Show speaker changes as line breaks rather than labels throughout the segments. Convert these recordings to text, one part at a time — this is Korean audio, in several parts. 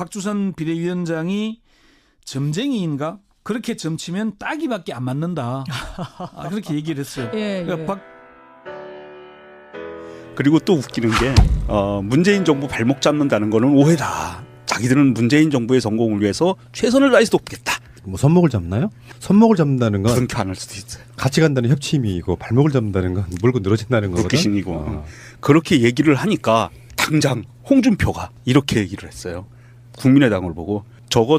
박주선 비대위원장이 점쟁이인가? 그렇게 점치면 따기밖에 안 맞는다. 그렇게 얘기를 했어요.
예,
그러니까
그리고 또 웃기는 게 문재인 정부 발목 잡는다는 거는 오해다. 자기들은 문재인 정부의 성공을 위해서 최선을 다해서 돕겠다.
뭐 손목을 잡나요? 손목을 잡는다는 건
그렇게 안 할 수도 있어요.
같이 간다는 협치임이고 발목을 잡는다는 건 물고 늘어진다는 거거든.
웃기신이고 그렇게 얘기를 하니까 당장 홍준표가 이렇게 얘기를 했어요. 국민의당을 보고 저거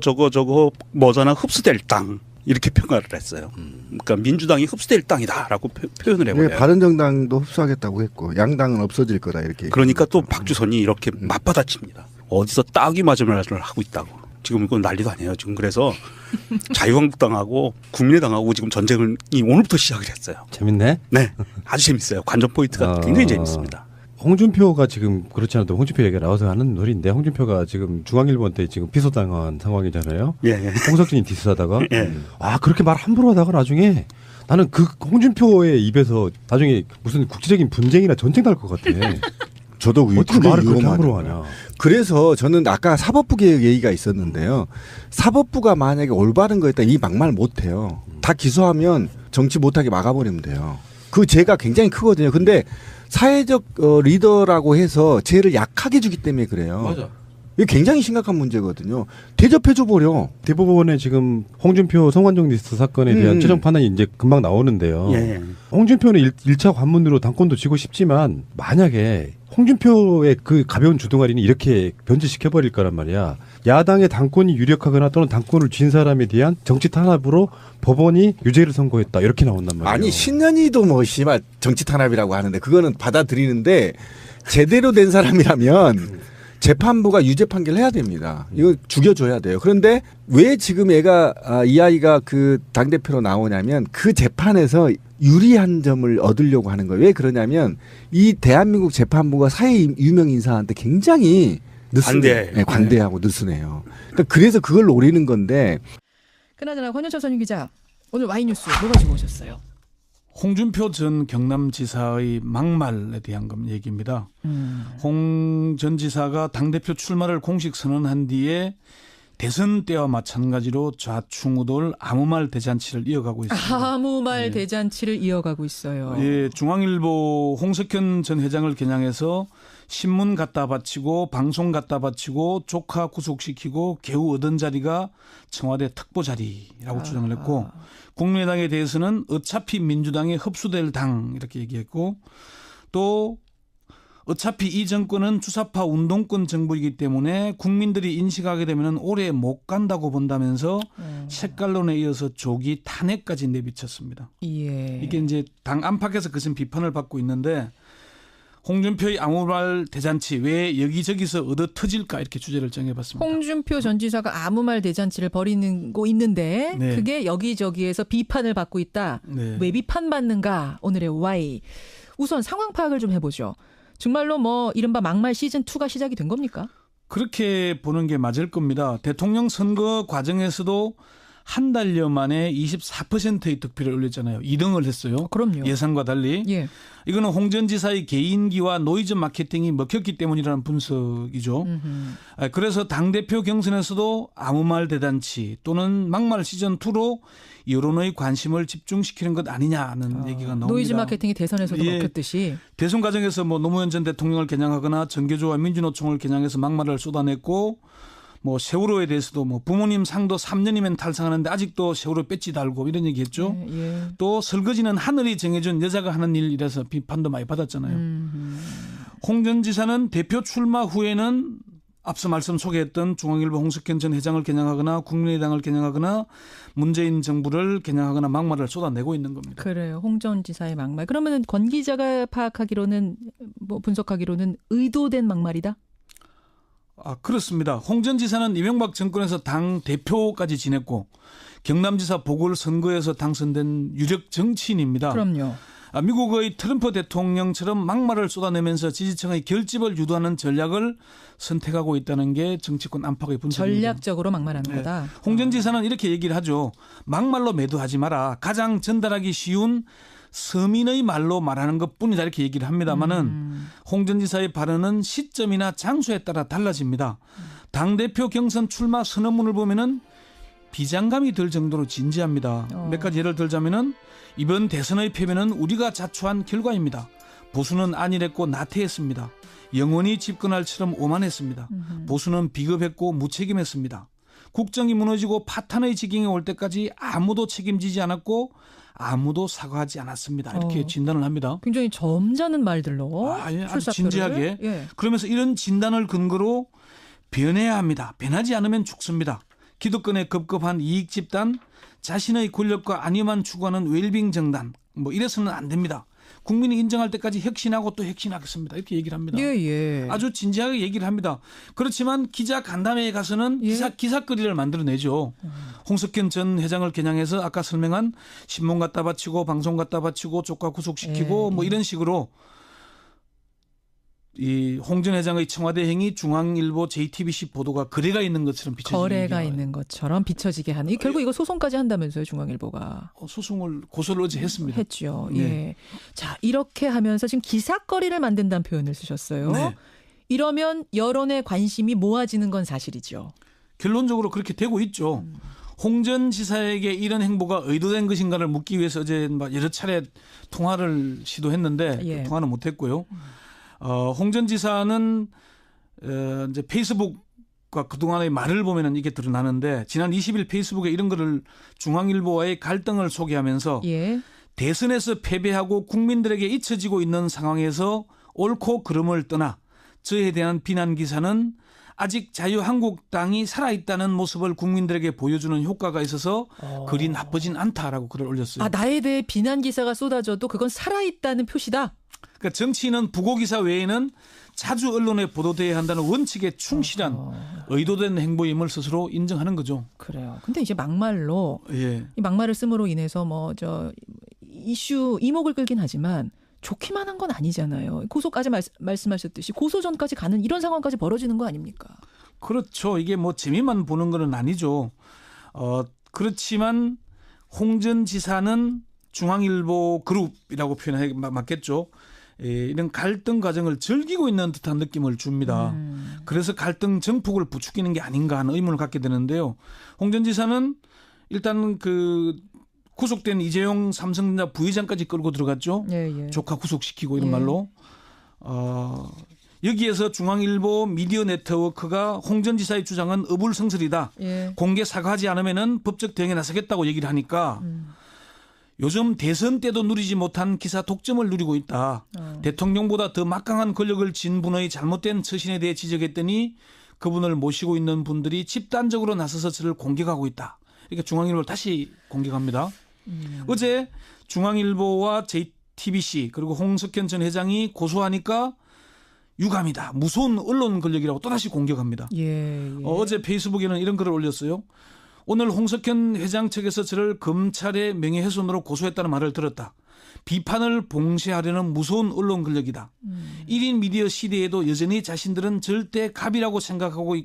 뭐잖아 흡수될 땅 이렇게 평가를 했어요. 그러니까 민주당이 흡수될 땅이다라고 표현을 해버려요.
네, 바른정당도 흡수하겠다고 했고 양당은 없어질 거다 이렇게.
그러니까 또 박주선이 이렇게 맞받아칩니다. 어디서 따귀 맞은 말을 하고 있다고. 지금 이건 난리도 아니에요. 지금 그래서 자유한국당하고 국민의당하고 지금 전쟁을 오늘부터 시작을 했어요.
재밌네.
네, 아주 재밌어요. 관전 포인트가 굉장히 재밌습니다.
홍준표가 지금 그렇지 않아도 홍준표 얘기가 나와서 하는 놀인데 홍준표가 지금 중앙일보한테 지금 피소당한 상황이잖아요.
예.
홍석준이 디스하다가
예.
그렇게 말 함부로 하다가 나중에 나는 그 홍준표의 입에서 나중에 무슨 국제적인 분쟁이나 전쟁 날 것 같아.
저도
어떻게 말을 그렇게 함부로 하냐.
그래서 저는 아까 사법부 개혁 얘기가 있었는데요. 사법부가 만약에 올바른 거였다 이 막말 못해요. 다 기소하면 정치 못하게 막아버리면 돼요. 그 죄가 굉장히 크거든요. 근데 사회적 리더라고 해서 죄를 약하게 주기 때문에 그래요.
맞아.
이게 굉장히 심각한 문제거든요. 대접해줘 버려.
대법원에 지금 홍준표 성완종 리스트 사건에 대한 최종 판단이 이제 금방 나오는데요.
예.
홍준표는 1차 관문으로 당권도 쥐고 싶지만 만약에 홍준표의 그 가벼운 주둥아리는 이렇게 변질시켜버릴 거란 말이야. 야당의 당권이 유력하거나 또는 당권을 쥔 사람에 대한 정치 탄압으로 법원이 유죄를 선고했다. 이렇게 나온단 말이에요.
아니 신년이도 뭐 씨발 정치 탄압이라고 하는데 그거는 받아들이는데 제대로 된 사람이라면 재판부가 유죄 판결을 해야 됩니다. 이거 죽여줘야 돼요. 그런데 왜 지금 이 아이가 그 당대표로 나오냐면 그 재판에서 유리한 점을 얻으려고 하는 거예요. 왜 그러냐면 이 대한민국 재판부가 사회 유명 인사한테 굉장히 관대하고 느슨해요. 그러니까 그래서 그걸 노리는 건데.
그나저나 권현철 선임 기자 오늘 와이뉴스 뭐 가지고 오셨어요?
홍준표 전 경남지사의 막말에 대한 얘기입니다. 홍 전 지사가 당대표 출마를 공식 선언한 뒤에 대선 때와 마찬가지로 좌충우돌 아무 말 대잔치를 이어가고 있습니다.
아무 말 대잔치를 이어가고 있어요.
예, 중앙일보 홍석현 전 회장을 겨냥해서 신문 갖다 바치고 방송 갖다 바치고 조카 구속시키고 겨우 얻은 자리가 청와대 특보 자리라고 주장을 했고 국민의당에 대해서는 어차피 민주당에 흡수될 당 이렇게 얘기했고 또 어차피 이 정권은 주사파 운동권 정부이기 때문에 국민들이 인식하게 되면 오래 못 간다고 본다면서 색깔론에 이어서 조기 탄핵까지 내비쳤습니다.
예.
이게 이제 당 안팎에서 것은 비판을 받고 있는데 홍준표의 아무 말 대잔치 왜 여기저기서 얻어 터질까 이렇게 주제를 정해봤습니다.
홍준표 전 지사가 아무 말 대잔치를 벌이고 있는데
네.
그게 여기저기에서 비판을 받고 있다.
네.
왜 비판받는가? 오늘의 Y. 우선 상황 파악을 좀 해보죠. 정말로 뭐 이른바 막말 시즌2가 시작이 된 겁니까?
그렇게 보는 게 맞을 겁니다. 대통령 선거 과정에서도 한 달여 만에 24%의 득표를 올렸잖아요. 2등을 했어요.
그럼요.
예상과 달리.
예.
이거는 홍 전 지사의 개인기와 노이즈 마케팅이 먹혔기 때문이라는 분석이죠. 그래서 당대표 경선에서도 아무 말 대잔치 또는 막말 시즌2로 여론의 관심을 집중시키는 것 아니냐는 얘기가 나옵니다.
노이즈 마케팅이 대선에서도 먹혔듯이.
대선 과정에서 뭐 노무현 전 대통령을 겨냥하거나 정계조와 민주노총을 겨냥해서 막말을 쏟아냈고 뭐 세월호에 대해서도 뭐 부모님 상도 3년이면 탈상하는데 아직도 세월호 배지 달고 이런 얘기했죠.
예.
또 설거지는 하늘이 정해준 여자가 하는 일이라서 비판도 많이 받았잖아요. 홍 전 지사는 대표 출마 후에는 앞서 말씀 소개했던 중앙일보 홍석현 전 회장을 겨냥하거나 국민의당을 겨냥하거나 문재인 정부를 겨냥하거나 막말을 쏟아내고 있는 겁니다.
그래요. 홍 전 지사의 막말. 그러면 권 기자가 파악하기로는 뭐 분석하기로는 의도된 막말이다?
그렇습니다. 홍 전 지사는 이명박 정권에서 당 대표까지 지냈고 경남지사 보궐선거에서 당선된 유력 정치인입니다.
그럼요.
미국의 트럼프 대통령처럼 막말을 쏟아내면서 지지층의 결집을 유도하는 전략을 선택하고 있다는 게 정치권 안팎의 분석입니다.
전략적으로 막말하는 거다.
홍 전 지사는 이렇게 얘기를 하죠. 막말로 매도하지 마라. 가장 전달하기 쉬운 서민의 말로 말하는 것뿐이다 이렇게 얘기를 합니다마는 홍 전 지사의 발언은 시점이나 장소에 따라 달라집니다. 당대표 경선 출마 선언문을 보면은 비장감이 들 정도로 진지합니다. 몇 가지 예를 들자면은 이번 대선의 패배는 우리가 자초한 결과입니다. 보수는 안일했고 나태했습니다. 영원히 집권할처럼 오만했습니다. 보수는 비겁했고 무책임했습니다. 국정이 무너지고 파탄의 지경에 올 때까지 아무도 책임지지 않았고 아무도 사과하지 않았습니다. 이렇게 진단을 합니다.
굉장히 점잖은 말들로
아주
출사표를.
진지하게.
예.
그러면서 이런 진단을 근거로 변해야 합니다. 변하지 않으면 죽습니다. 기득권에 급급한 이익 집단, 자신의 권력과 안위만 추구하는 웰빙 정당, 뭐 이래서는 안 됩니다. 국민이 인정할 때까지 혁신하고 또 혁신하겠습니다. 이렇게 얘기를 합니다.
예.
아주 진지하게 얘기를 합니다. 그렇지만 기자 간담회에 가서는
예.
기사거리를 만들어내죠. 홍석현 전 회장을 겨냥해서 아까 설명한 신문 갖다 바치고 방송 갖다 바치고 조카 구속시키고
예.
뭐 이런 식으로 이 홍 전 회장의 청와대 행위 중앙일보 JTBC 보도가 거래가 있는 것처럼 비춰지게
거래가 있는 것처럼 비춰지게 하는. 결국 이거 소송까지 한다면서요, 중앙일보가.
소송을 고소를 어제 했습니다.
했죠.
네.
예. 자, 이렇게 하면서 지금 기사거리를 만든다는 표현을 쓰셨어요.
네.
이러면 여론의 관심이 모아지는 건 사실이죠.
결론적으로 그렇게 되고 있죠. 홍 전 지사에게 이런 행보가 의도된 것인가를 묻기 위해서 어제 여러 차례 통화를 시도했는데
예.
통화는 못했고요. 홍 전 지사는 이제 페이스북과 그동안의 말을 보면은 이게 드러나는데 지난 20일 페이스북에 이런 글을 중앙일보와의 갈등을 소개하면서
예.
대선에서 패배하고 국민들에게 잊혀지고 있는 상황에서 옳고 그름을 떠나 저에 대한 비난 기사는 아직 자유한국당이 살아있다는 모습을 국민들에게 보여주는 효과가 있어서 글이 나쁘진 않다라고 글을 올렸어요.
아, 나에 대해 비난 기사가 쏟아져도 그건 살아있다는 표시다.
그러니까 정치인은 부고 기사 외에는 자주 언론에 보도돼야 한다는 원칙에 충실한 의도된 행보임을 스스로 인정하는 거죠.
그래요. 근데 이제 막말로
예.
이 막말을 씀으로 인해서 이슈 이목을 끌긴 하지만 좋기만 한 건 아니잖아요. 고소까지 말씀하셨듯이 고소전까지 가는 이런 상황까지 벌어지는 거 아닙니까?
그렇죠. 이게 뭐 재미만 보는 건 아니죠. 그렇지만 홍 전 지사는 중앙일보 그룹이라고 표현하기 맞겠죠. 이런 갈등 과정을 즐기고 있는 듯한 느낌을 줍니다. 그래서 갈등 정폭을 부추기는 게 아닌가 하는 의문을 갖게 되는데요. 홍 전 지사는 일단 그 구속된 이재용 삼성전자 부회장까지 끌고 들어갔죠.
예.
조카 구속시키고 이런
예.
말로. 여기에서 중앙일보 미디어 네트워크가 홍 전 지사의 주장은 어불성설이다.
예.
공개 사과하지 않으면은 법적 대응에 나서겠다고 얘기를 하니까 요즘 대선 때도 누리지 못한 기사 독점을 누리고 있다. 대통령보다 더 막강한 권력을 쥔 분의 잘못된 처신에 대해 지적했더니 그분을 모시고 있는 분들이 집단적으로 나서서 저를 공격하고 있다. 이렇게 중앙일보를 다시 공격합니다. 어제 중앙일보와 JTBC 그리고 홍석현 전 회장이 고소하니까 유감이다. 무서운 언론 권력이라고 또다시 공격합니다.
예.
어제 페이스북에는 이런 글을 올렸어요. 오늘 홍석현 회장 측에서 저를 검찰의 명예훼손으로 고소했다는 말을 들었다. 비판을 봉쇄하려는 무서운 언론 권력이다. 1인 미디어 시대에도 여전히 자신들은 절대 갑이라고 생각하고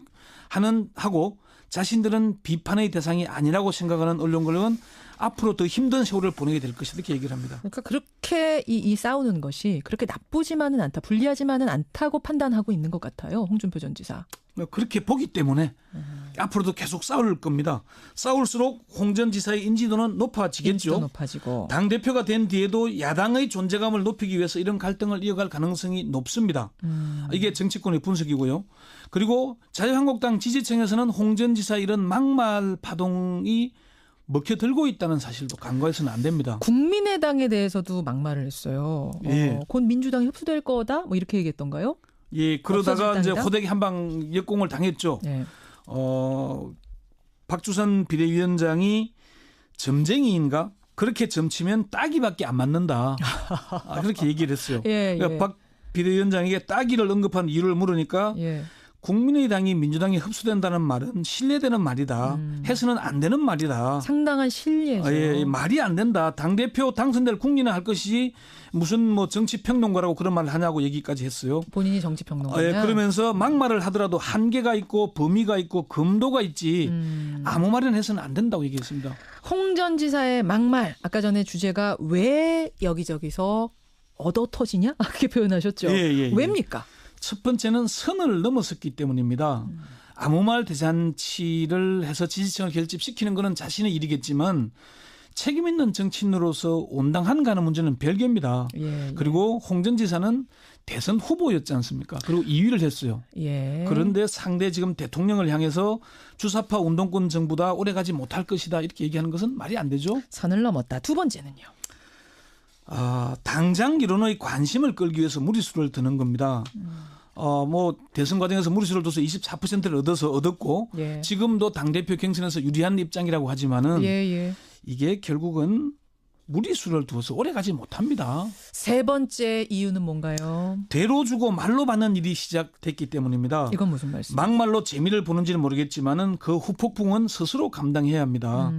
하고 자신들은 비판의 대상이 아니라고 생각하는 언론 권력은 앞으로 더 힘든 세월을 보내게 될 것이다. 이렇게 얘기를 합니다.
그러니까 그렇게 이 싸우는 것이 그렇게 나쁘지만은 않다, 불리하지만은 않다고 판단하고 있는 것 같아요. 홍준표 전 지사.
그렇게 보기 때문에 앞으로도 계속 싸울 겁니다. 싸울수록 홍 전 지사의 인지도는 높아지겠죠.
인지도 높아지고.
당대표가 된 뒤에도 야당의 존재감을 높이기 위해서 이런 갈등을 이어갈 가능성이 높습니다. 이게 정치권의 분석이고요. 그리고 자유한국당 지지층에서는 홍 전 지사 이런 막말 파동이 먹혀들고 있다는 사실도 간과해서는 안 됩니다.
국민의당에 대해서도 막말을 했어요.
예.
곧 민주당이 흡수될 거다? 뭐 이렇게 얘기했던가요?
예, 그러다가
없어질
이제
당이다?
호되게 한방 역공을 당했죠.
예.
박주선 비대위원장이 점쟁이인가? 그렇게 점치면 따기밖에 안 맞는다. 그렇게 얘기를 했어요.
예.
그러니까 박 비대위원장에게 따기를 언급한 이유를 물으니까
예.
국민의당이 민주당에 흡수된다는 말은 신뢰되는 말이다. 해서는 안 되는 말이다.
상당한 신뢰죠.
예, 말이 안 된다. 당대표 당선될 국민은 할 것이 무슨 뭐 정치평론가라고 그런 말을 하냐고 얘기까지 했어요.
본인이 정치평론가냐?
예, 그러면서 막말을 하더라도 한계가 있고 범위가 있고 금도가 있지 아무 말이나 해서는 안 된다고 얘기했습니다.
홍 전 지사의 막말. 아까 전에 주제가 왜 여기저기서 얻어 터지냐? 그렇게 표현하셨죠.
예.
왜입니까?
첫 번째는 선을 넘어섰기 때문입니다. 아무 말 대잔치를 해서 지지층을 결집시키는 것은 자신의 일이겠지만 책임 있는 정치인으로서 온당한가는 문제는 별개입니다.
예, 예.
그리고 홍 전 지사는 대선 후보였지 않습니까? 그리고 2위를 했어요.
예.
그런데 상대 지금 대통령을 향해서 주사파 운동권 정부다 오래가지 못할 것이다 이렇게 얘기하는 것은 말이 안 되죠.
선을 넘었다. 두 번째는요.
당장 이론의 관심을 끌기 위해서 무리수를 드는 겁니다. 뭐 대선 과정에서 무리수를 둬서 24%를 얻었고
예.
지금도 당대표 경선에서 유리한 입장이라고 하지만은
예, 예.
이게 결국은 무리수를 두어서 오래가지 못합니다.
세 번째 이유는 뭔가요?
대로 주고 말로 받는 일이 시작됐기 때문입니다.
이건 무슨 말씀?
막말로 재미를 보는지는 모르겠지만은 그 후폭풍은 스스로 감당해야 합니다.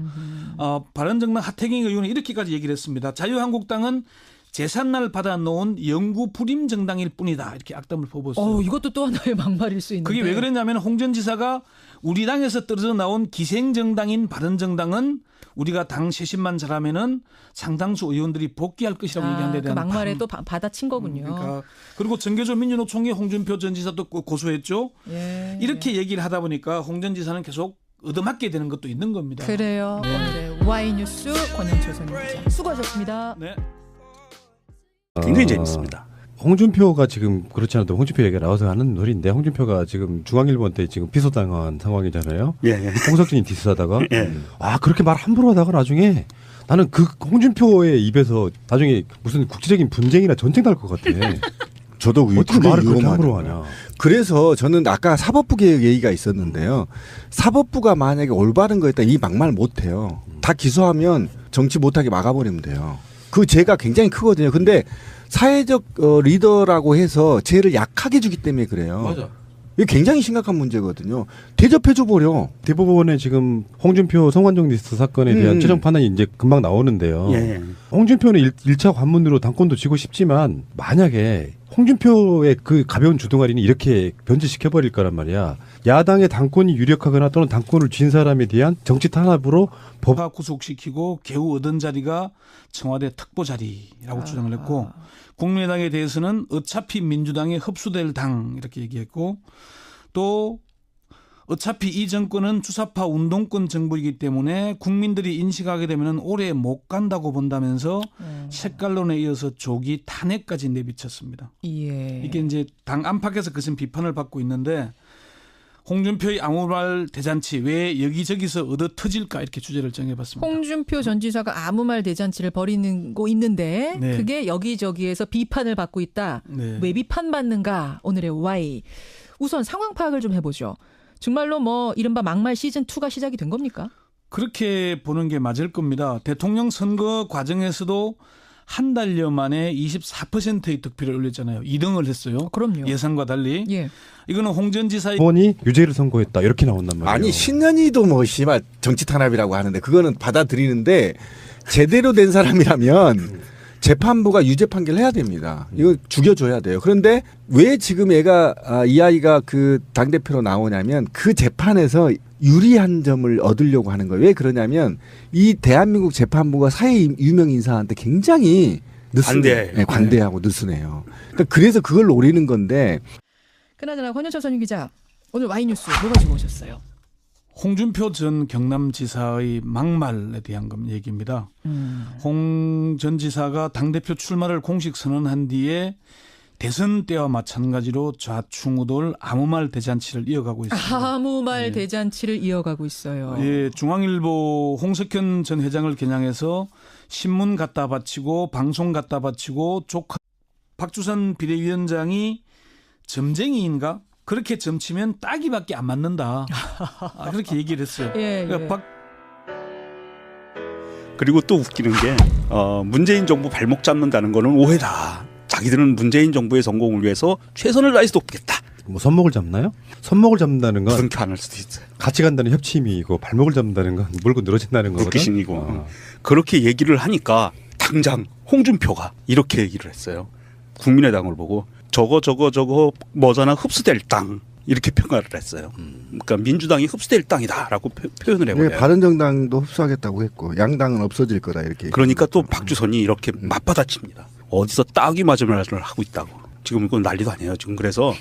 바른정당 하태경 의원은 이렇게까지 얘기를 했습니다. 자유한국당은 재산날 받아놓은 영구 불임 정당일 뿐이다. 이렇게 악담을 퍼붓었어요.
이것도 또 하나의 막말일 수 있는데.
그게 왜 그랬냐면 홍 전 지사가 우리 당에서 떨어져 나온 기생정당인 바른정당은 우리가 당 쇄신만 잘하면은 상당수 의원들이 복귀할 것이라고 얘기한 데
그
대한
막말에 또 받아친 거군요.
그러니까 그리고 정계조 민주노 총회 홍준표 전 지사도 고소했죠.
예.
이렇게 얘기를 하다 보니까 홍 전 지사는 계속 얻어맞게 되는 것도 있는 겁니다.
그래요.
네.
오늘의 Y뉴스 권영철 선임기자 수고하셨습니다.
네.
굉장히 재밌습니다.
홍준표가 지금 그렇지 않아도 홍준표 얘기가 나와서 하는 소리인데 홍준표가 지금 중앙일보한테 지금 피소당한 상황이잖아요.
예.
홍석진이 디스하다가
예.
그렇게 말 함부로 하다가 나중에 나는 그 홍준표의 입에서 나중에 무슨 국제적인 분쟁이나 전쟁 날 것 같아.
저도
어떻게 말을 그렇게
위험하더라고요.
함부로 하냐.
그래서 저는 아까 사법부 개혁 얘기가 있었는데요. 사법부가 만약에 올바른 거였다 이 막말 못해요. 다 기소하면 정치 못하게 막아버리면 돼요. 그 죄가 굉장히 크거든요. 근데 사회적 리더라고 해서 죄를 약하게 주기 때문에 그래요.
맞아.
이게 굉장히 심각한 문제거든요. 대접해줘 버려.
대법원에 지금 홍준표 성완종 리스트 사건에 대한 최종 판단이 이제 금방 나오는데요.
예.
홍준표는 1차 관문으로 당권도 쥐고 싶지만 만약에 홍준표의 그 가벼운 주둥아리는 이렇게 변질시켜버릴 거란 말이야. 야당의 당권이 유력하거나 또는 당권을 쥔 사람에 대한 정치 탄압으로
법화 구속시키고 겨우 얻은 자리가 청와대 특보 자리라고 주장을 했고 국민의당에 대해서는 어차피 민주당에 흡수될 당 이렇게 얘기했고 또 어차피 이 정권은 주사파 운동권 정부이기 때문에 국민들이 인식하게 되면 오래 못 간다고 본다면서 색깔론에 이어서 조기 탄핵까지 내비쳤습니다.
예.
이게 이제 당 안팎에서 그것은 비판을 받고 있는데 홍준표의 아무 말 대잔치 왜 여기저기서 얻어 터질까 이렇게 주제를 정해봤습니다.
홍준표 전 지사가 아무 말 대잔치를 벌이는 거 있는데
네.
그게 여기저기에서 비판을 받고 있다.
네.
왜 비판받는가? 오늘의 Y. 우선 상황 파악을 좀 해보죠. 정말로 뭐 이른바 막말 시즌2가 시작이 된 겁니까?
그렇게 보는 게 맞을 겁니다. 대통령 선거 과정에서도 한 달여 만에 24%의 득표를 올렸잖아요. 2등을 했어요.
그럼요.
예상과 달리.
예.
이거는 홍 전 지사의
법원이 유죄를 선고했다 이렇게 나온단 말이에요.
아니 신년이도 뭐 씨발 정치 탄압이라고 하는데 그거는 받아들이는데 제대로 된 사람이라면 재판부가 유죄 판결을 해야 됩니다. 이거 죽여줘야 돼요. 그런데 왜 지금 이 아이가 그 당대표로 나오냐면 그 재판에서 유리한 점을 얻으려고 하는 거예요. 왜 그러냐면 이 대한민국 재판부가 사회 유명 인사한테 굉장히 관대하고 느슨해요. 그러니까 그래서 그걸 노리는 건데.
그나저나 권현철 선임기자 오늘 Y뉴스 뭐 가지고 오셨어요?
홍준표 전 경남지사의 막말에 대한 얘기입니다. 홍 전 지사가 당대표 출마를 공식 선언한 뒤에 대선 때와 마찬가지로 좌충우돌 아무 말 대잔치를 이어가고 있습니다.
아무 말 대잔치를 이어가고 있어요.
예, 중앙일보 홍석현 전 회장을 겨냥해서 신문 갖다 바치고 방송 갖다 바치고 조카 박주선 비대위원장이 점쟁이인가? 그렇게 점치면 따기밖에 안 맞는다. 그렇게 얘기를 했어요.
예,
그러니까
그리고 또 웃기는 게 문재인 정부 발목 잡는다는 거는 오해다. 자기들은 문재인 정부의 성공을 위해서 최선을 다해서 돕겠다.
뭐 손목을 잡나요? 손목을 잡는다는 건
그렇게 안 할 수도 있어요.
같이 간다는 협치임이고 발목을 잡는다는 건 물고 늘어진다는 거거든.
웃기신이고 그렇게 얘기를 하니까 당장 홍준표가 이렇게 얘기를 했어요. 국민의당을 보고 저거 뭐잖아 흡수될 땅 이렇게 평가를 했어요. 그러니까 민주당이 흡수될 땅이다라고 표현을 해버려요.
바른정당도 흡수하겠다고 했고 양당은 없어질 거다 이렇게.
그러니까 또 박주선이 이렇게 맞받아칩니다. 어디서 따귀 맞은 말을 하고 있다고. 지금 이건 난리도 아니에요. 지금 그래서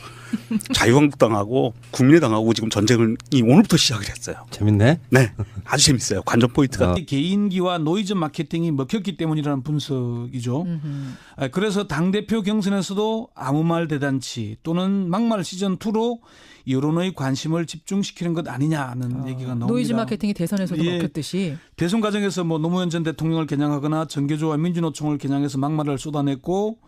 자유한국당하고 국민의당하고 지금 전쟁이 오늘부터 시작을 했어요.
재밌네.
네, 아주 재밌어요. 관전 포인트가.
개인기와 노이즈 마케팅이 먹혔기 때문이라는 분석이죠. 그래서 당대표 경선에서도 아무 말 대잔치 또는 막말 시즌2로 여론의 관심을 집중시키는 것 아니냐는 얘기가 나옵니다.
노이즈 마케팅이 대선에서도
예.
먹혔듯이.
대선 과정에서 뭐 노무현 전 대통령을 겨냥하거나 정계조와 민주노총을 겨냥해서 막말을 쏟아냈고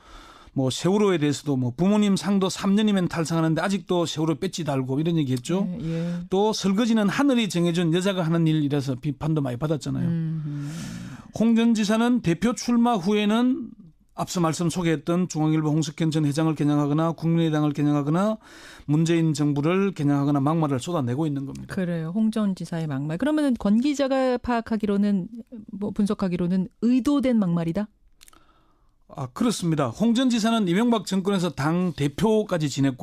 뭐 세월호에 대해서도 뭐 부모님 상도 3년이면 탈상하는데 아직도 세월호 배지 달고 이런 얘기했죠.
예.
또 설거지는 하늘이 정해준 여자가 하는 일이라서 비판도 많이 받았잖아요. 홍 전 지사는 대표 출마 후에는 앞서 말씀 소개했던 중앙일보 홍석현 전 회장을 겨냥하거나 국민의당을 겨냥하거나 문재인 정부를 겨냥하거나 막말을 쏟아내고 있는 겁니다.
그래요. 홍 전 지사의 막말. 그러면은 권 기자가 파악하기로는 뭐 분석하기로는 의도된 막말이다?
그렇습니다. 홍 전 지사는 이명박 정권에서 당 대표까지 지냈고